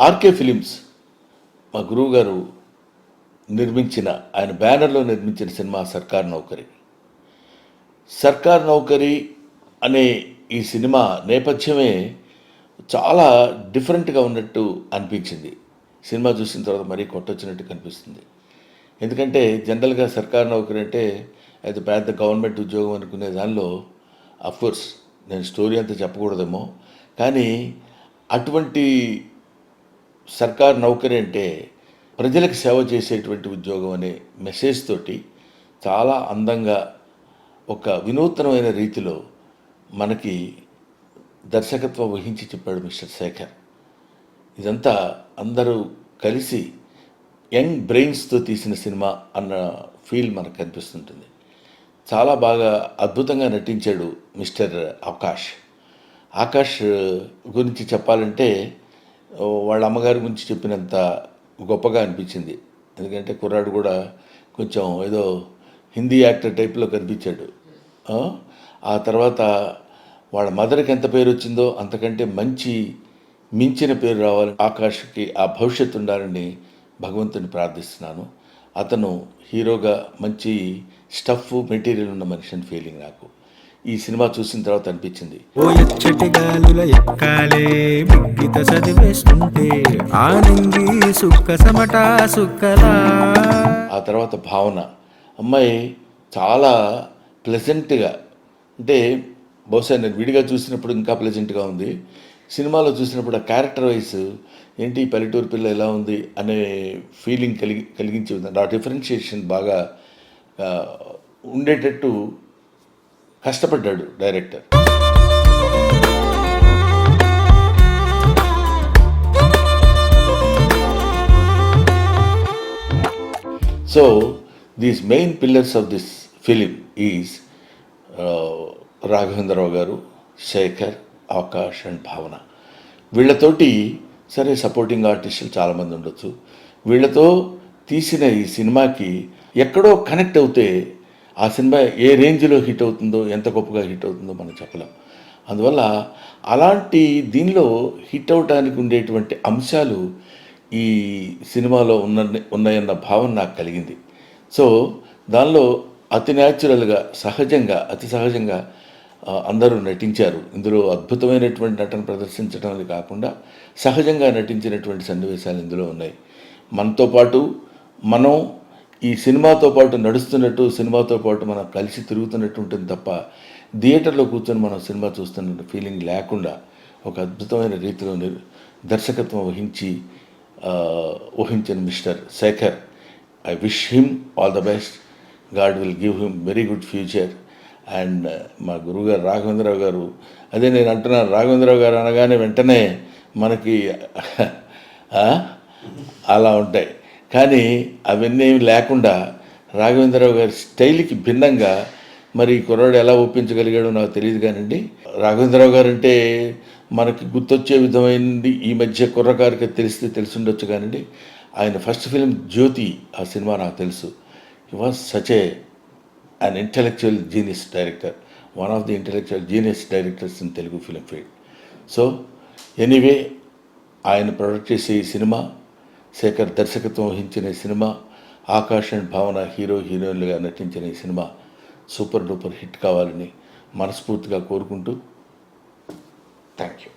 RK films మా గురువు గారు నిర్మించిన, ఆయన బ్యానర్లో నిర్మించిన సినిమా సర్కార్ నౌకరీ. సర్కార్ నౌకరీ అనే ఈ సినిమా నేపథ్యమే చాలా డిఫరెంట్గా ఉన్నట్టు అనిపించింది. సినిమా చూసిన తర్వాత మరీ కొట్టొచ్చినట్టు కనిపిస్తుంది. ఎందుకంటే జనరల్గా సర్కార్ నౌకరీ అంటే అది పెద్ద గవర్నమెంట్ ఉద్యోగం అనుకునే దానిలో అఫ్కోర్స్ నేను స్టోరీ అంతా చెప్పకూడదేమో, కానీ అటువంటి సర్కార్ నౌకరీ అంటే ప్రజలకు సేవ చేసేటువంటి ఉద్యోగం అనే మెసేజ్ తోటి చాలా అందంగా ఒక వినూత్నమైన రీతిలో మనకి దర్శకత్వం వహించి చెప్పాడు మిస్టర్ శేఖర్. ఇదంతా అందరూ కలిసి యంగ్ బ్రెయిన్స్తో తీసిన సినిమా అన్న ఫీల్ మనకు కనిపిస్తుంటుంది. చాలా బాగా అద్భుతంగా నటించాడు మిస్టర్ ఆకాష్. ఆకాష్ గురించి చెప్పాలంటే వాళ్ళ అమ్మగారి గురించి చెప్పినంత గొప్పగా అనిపించింది. ఎందుకంటే కుర్రాడు కూడా కొంచెం ఏదో హిందీ యాక్టర్ టైప్లో కనిపించాడు. ఆ తర్వాత వాళ్ళ మదర్కి ఎంత పేరు వచ్చిందో అంతకంటే మించిన పేరు రావాలని ఆకాష్కి ఆ భవిష్యత్తు ఉండాలని భగవంతుని ప్రార్థిస్తున్నాను. అతను హీరోగా మంచి స్టఫ్ మెటీరియల్ ఉన్న మనిషి అని ఫీలింగ్ నాకు ఈ సినిమా చూసిన తర్వాత అనిపించింది. ఆ తర్వాత భావన అమ్మాయి చాలా ప్లెజెంట్గా, అంటే బహుశా నేను విడిగా చూసినప్పుడు ఇంకా ప్లెజెంట్గా ఉంది. సినిమాలో చూసినప్పుడు ఆ క్యారెక్టర్ వైజ్ ఏంటి పల్లెటూరు పిల్ల ఎలా ఉంది అనే ఫీలింగ్ కలిగించే విధంగా ఆ డిఫరెన్షియేషన్ బాగా ఉండేటట్టు కష్టపడ్డాడు director. So these main pillars of this film is Raghavendra Rao గారు, శేఖర్, ఆకాష్ అండ్ భావన. వీళ్ళతోటి సరే సపోర్టింగ్ ఆర్టిస్టులు చాలామంది ఉండొచ్చు. వీళ్ళతో తీసిన ఈ సినిమాకి ఎక్కడో కనెక్ట్ అవుతే ఆ సినిమా ఏ రేంజ్లో హిట్ అవుతుందో, ఎంత గొప్పగా హిట్ అవుతుందో మనం చెప్పలేం. అందువల్ల అలాంటి దీనిలో హిట్ అవడానికి ఉండేటువంటి అంశాలు ఈ సినిమాలో ఉన్నాయన్న భావన నాకు కలిగింది. సో దానిలో అతి న్యాచురల్గా అతి సహజంగా అందరూ నటించారు. ఇందులో అద్భుతమైనటువంటి నటన ప్రదర్శించడం అది కాకుండా సహజంగా నటించినటువంటి సన్నివేశాలు ఇందులో ఉన్నాయి. మనతో పాటు మనం ఈ సినిమాతో పాటు నడుస్తున్నట్టు, సినిమాతో పాటు మనం కలిసి తిరుగుతున్నట్టు ఉంటుంది తప్ప థియేటర్లో కూర్చొని మనం సినిమా చూస్తున్న ఫీలింగ్ లేకుండా ఒక అద్భుతమైన రీతిలో దర్శకత్వం వహించిన Mister Shekhar. I wish him all the best. God will give him very good future. And మా గురువుగారు రాఘవేంద్రరావు గారు, అదే నేను అంటున్నాను, రాఘవేంద్రరావు గారు అనగానే వెంటనే మనకి అలా ఉంటాయి. కానీ అవన్నీ లేకుండా రాఘవేంద్రరావు గారి స్టైల్కి భిన్నంగా మరి కుర్రాడు ఎలా ఒప్పించగలిగాడో నాకు తెలియదు. కానివ్వండి, రాఘవేంద్రరావు గారు అంటే మనకి గుర్తొచ్చే విధమైనది ఈ మధ్య కుర్రకారికి తెలిసి ఉండొచ్చు. కానివ్వండి, ఆయన ఫస్ట్ ఫిలిం జ్యోతి, ఆ సినిమా నాకు తెలుసు. He was such an intellectual genius director, one of the intellectual genius directors in Telugu film field. So anyway, ఆయన ప్రొడక్ట్ చేసే ఈ సినిమా, శేఖర్ దర్శకత్వం వహించిన ఈ సినిమా, ఆకాష్ అండ్ భావన హీరోయిన్లుగా నటించిన ఈ సినిమా సూపర్ డూపర్ హిట్ కావాలని మనస్ఫూర్తిగా కోరుకుంటూ థ్యాంక్ యూ.